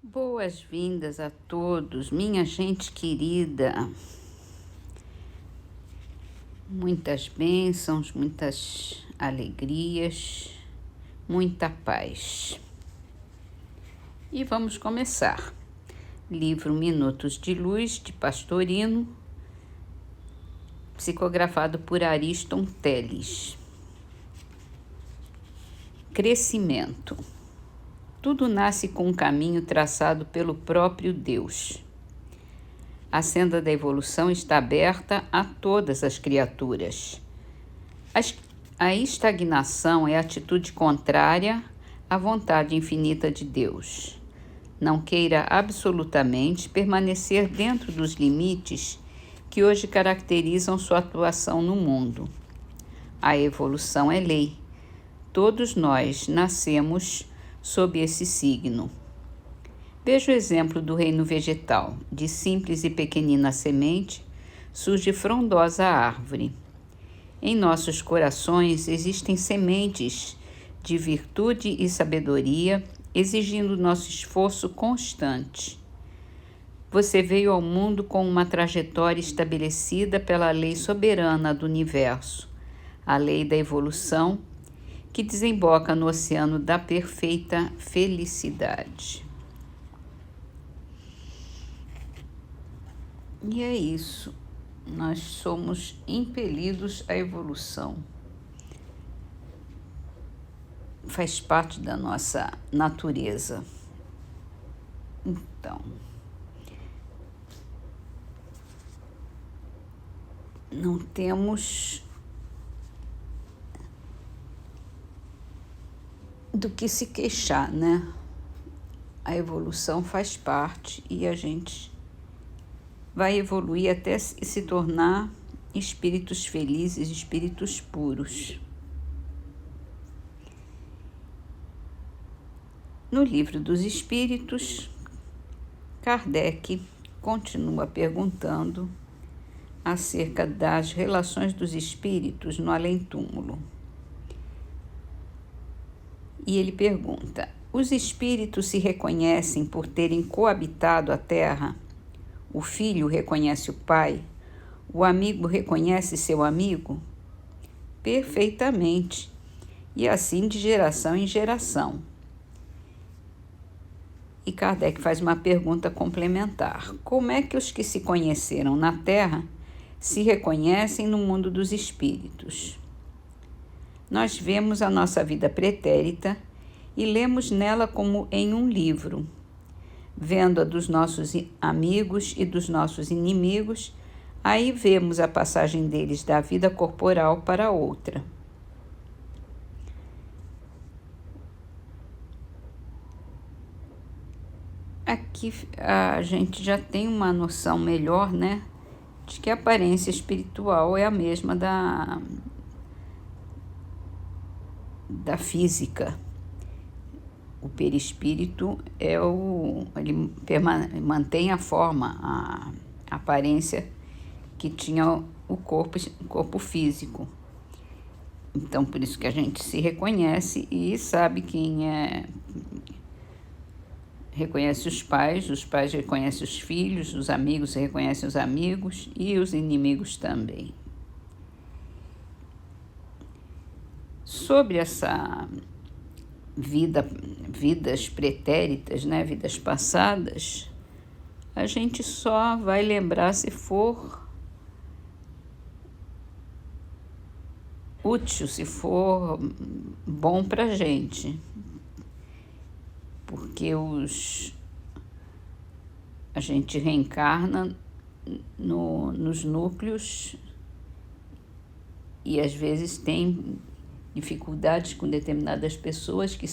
Boas-vindas a todos, minha gente querida. Muitas bênçãos, muitas alegrias, muita paz. E vamos começar. Livro Minutos de Luz, de Pastorino, psicografado por Ariston Teles. Crescimento. Tudo nasce com um caminho traçado pelo próprio Deus. A senda da evolução está aberta a todas as criaturas. A estagnação é a atitude contrária à vontade infinita de Deus. Não queira absolutamente permanecer dentro dos limites que hoje caracterizam sua atuação no mundo. A evolução é lei. Todos nós nascemos sob esse signo. Veja o exemplo do reino vegetal. De simples e pequenina semente, surge frondosa árvore. Em nossos corações existem sementes de virtude e sabedoria, exigindo nosso esforço constante. Você veio ao mundo com uma trajetória estabelecida pela lei soberana do universo, a lei da evolução, que desemboca no oceano da perfeita felicidade. E é isso, nós somos impelidos à evolução. Faz parte da nossa natureza. Então, não temos do que se queixar, né? A evolução faz parte e a gente vai evoluir até se tornar espíritos felizes, espíritos puros. No Livro dos Espíritos, Kardec continua perguntando acerca das relações dos espíritos no além-túmulo. E ele pergunta: os espíritos se reconhecem por terem coabitado a Terra? O filho reconhece o pai? O amigo reconhece seu amigo? Perfeitamente, e assim de geração em geração. E Kardec faz uma pergunta complementar: como é que os que se conheceram na Terra se reconhecem no mundo dos espíritos? Nós vemos a nossa vida pretérita e lemos nela como em um livro. Vendo a dos nossos amigos e dos nossos inimigos, aí vemos a passagem deles da vida corporal para outra. Aqui a gente já tem uma noção melhor, né, de que a aparência espiritual é a mesma da física. O perispírito ele mantém a forma, a aparência que tinha o corpo físico. Então, por isso que a gente se reconhece e sabe quem é. Reconhece os pais reconhecem os filhos, os amigos reconhecem os amigos e os inimigos também. Sobre essa vidas pretéritas, né, vidas passadas, a gente só vai lembrar se for útil, se for bom para a gente, porque a gente reencarna nos núcleos e às vezes tem dificuldades com determinadas pessoas que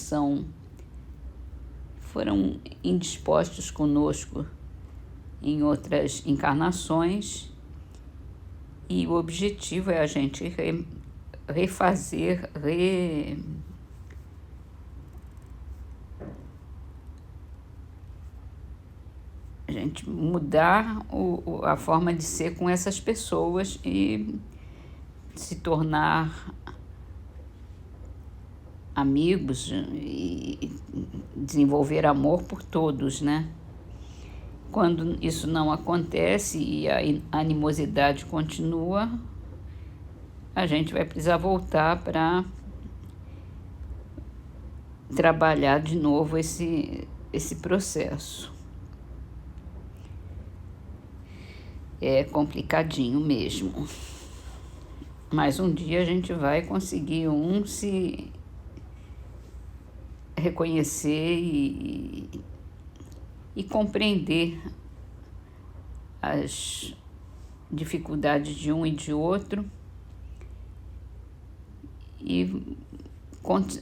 foram indispostos conosco em outras encarnações, e o objetivo é a gente refazer, a gente mudar a forma de ser com essas pessoas e se tornar amigos e desenvolver amor por todos, né? Quando isso não acontece e a animosidade continua, a gente vai precisar voltar para trabalhar de novo esse processo. É complicadinho mesmo. Mas um dia a gente vai conseguir se reconhecer e compreender as dificuldades de um e de outro e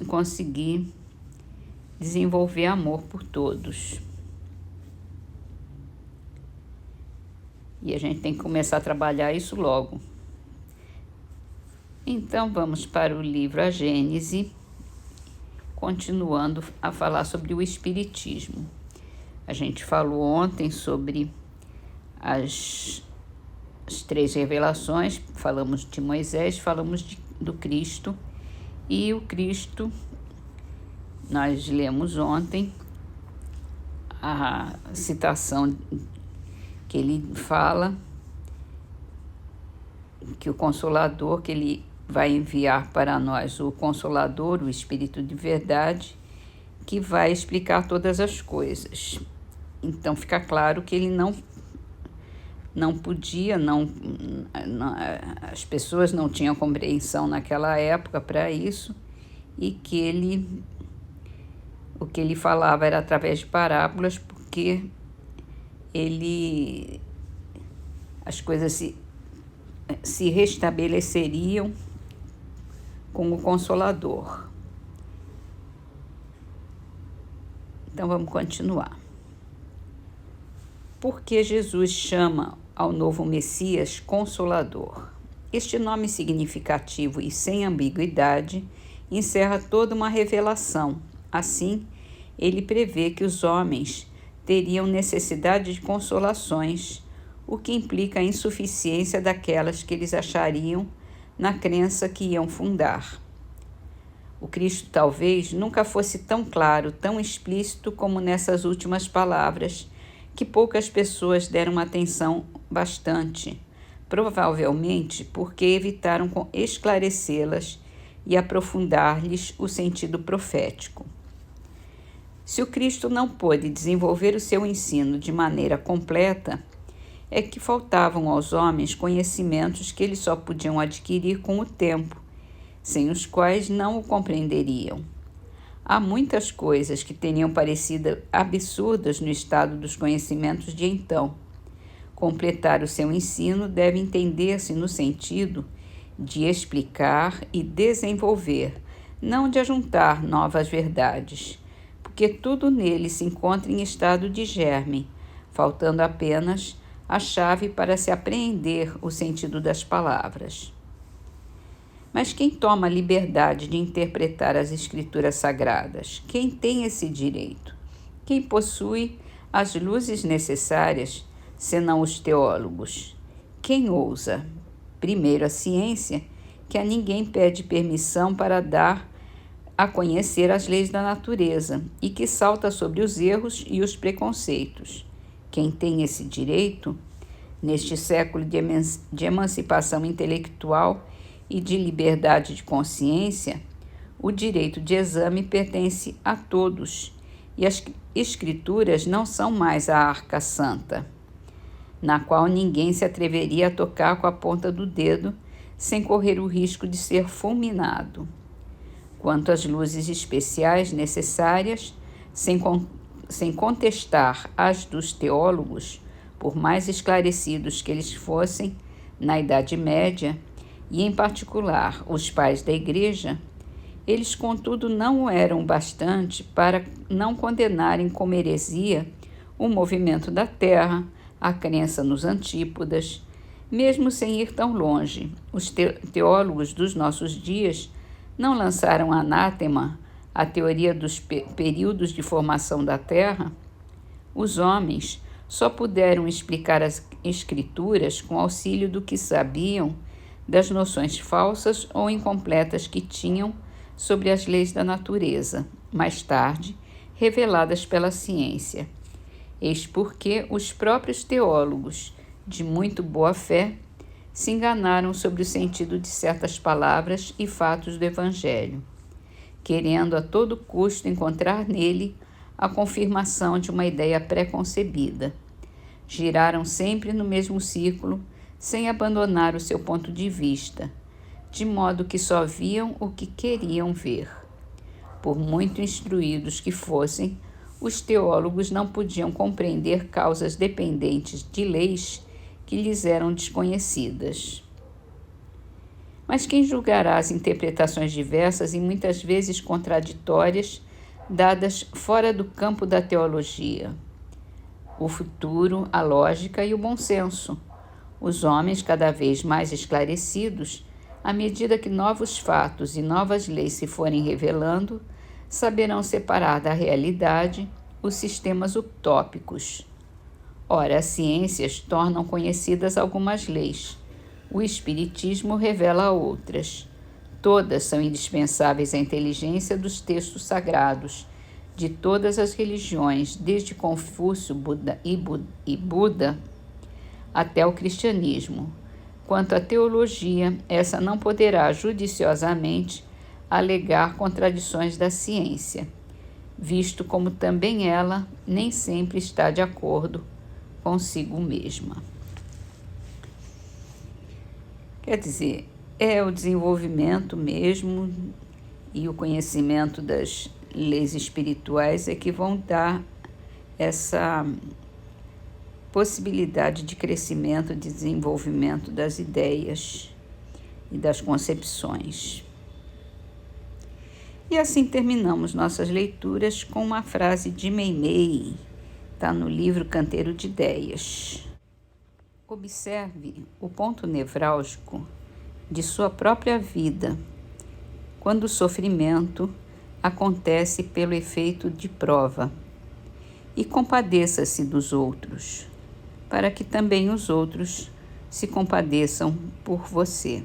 conseguir desenvolver amor por todos. E a gente tem que começar a trabalhar isso logo. Então vamos para o livro A Gênese, continuando a falar sobre o Espiritismo. A gente falou ontem sobre as 3 revelações, falamos de Moisés, falamos do Cristo, e o Cristo, nós lemos ontem a citação que ele fala, que o Consolador, que ele vai enviar para nós, o Consolador, o Espírito de Verdade, que vai explicar todas as coisas. Então fica claro que ele não podia, as pessoas não tinham compreensão naquela época para isso, e que o que ele falava era através de parábolas, porque as coisas se restabeleceriam com o Consolador. Então vamos continuar. Por que Jesus chama ao novo Messias Consolador? Este nome significativo e sem ambiguidade encerra toda uma revelação. Assim, ele prevê que os homens teriam necessidade de consolações, o que implica a insuficiência daquelas que eles achariam na crença que iam fundar. O Cristo talvez nunca fosse tão claro, tão explícito como nessas últimas palavras, que poucas pessoas deram atenção bastante, provavelmente porque evitaram esclarecê-las e aprofundar-lhes o sentido profético. Se o Cristo não pôde desenvolver o seu ensino de maneira completa, é que faltavam aos homens conhecimentos que eles só podiam adquirir com o tempo, sem os quais não o compreenderiam. Há muitas coisas que teriam parecido absurdas no estado dos conhecimentos de então. Completar o seu ensino deve entender-se no sentido de explicar e desenvolver, não de ajuntar novas verdades, porque tudo nele se encontra em estado de germe, faltando apenas a chave para se apreender o sentido das palavras. Mas quem toma a liberdade de interpretar as Escrituras Sagradas? Quem tem esse direito? Quem possui as luzes necessárias, senão os teólogos? Quem ousa? Primeiro, a ciência, que a ninguém pede permissão para dar a conhecer as leis da natureza e que salta sobre os erros e os preconceitos. Quem tem esse direito, neste século de emancipação intelectual e de liberdade de consciência, o direito de exame pertence a todos, e as Escrituras não são mais a arca santa, na qual ninguém se atreveria a tocar com a ponta do dedo sem correr o risco de ser fulminado. Quanto às luzes especiais necessárias, sem contestar as dos teólogos, por mais esclarecidos que eles fossem na Idade Média, e em particular os pais da Igreja, eles, contudo, não o eram bastante para não condenarem como heresia o movimento da Terra, a crença nos antípodas. Mesmo sem ir tão longe, os teólogos dos nossos dias não lançaram anátema à teoria dos períodos de formação da Terra. Os homens só puderam explicar as Escrituras com auxílio do que sabiam das noções falsas ou incompletas que tinham sobre as leis da natureza, mais tarde reveladas pela ciência. Eis porque os próprios teólogos, de muito boa fé, se enganaram sobre o sentido de certas palavras e fatos do Evangelho, querendo a todo custo encontrar nele a confirmação de uma ideia pré-concebida. Giraram sempre no mesmo círculo, sem abandonar o seu ponto de vista, de modo que só viam o que queriam ver. Por muito instruídos que fossem, os teólogos não podiam compreender causas dependentes de leis que lhes eram desconhecidas. Mas quem julgará as interpretações diversas e muitas vezes contraditórias, dadas fora do campo da teologia? O futuro, a lógica e o bom senso. Os homens, cada vez mais esclarecidos, à medida que novos fatos e novas leis se forem revelando, saberão separar da realidade os sistemas utópicos. Ora, as ciências tornam conhecidas algumas leis. O Espiritismo revela outras. Todas são indispensáveis à inteligência dos textos sagrados, de todas as religiões, desde Confúcio e Buda até o cristianismo. Quanto à teologia, essa não poderá judiciosamente alegar contradições da ciência, visto como também ela nem sempre está de acordo consigo mesma. Quer dizer, é o desenvolvimento mesmo e o conhecimento das leis espirituais é que vão dar essa possibilidade de crescimento e desenvolvimento das ideias e das concepções. E assim terminamos nossas leituras com uma frase de Meimei, está no livro Canteiro de Ideias. Observe o ponto nevrálgico de sua própria vida, quando o sofrimento acontece pelo efeito de prova, e compadeça-se dos outros, para que também os outros se compadeçam por você.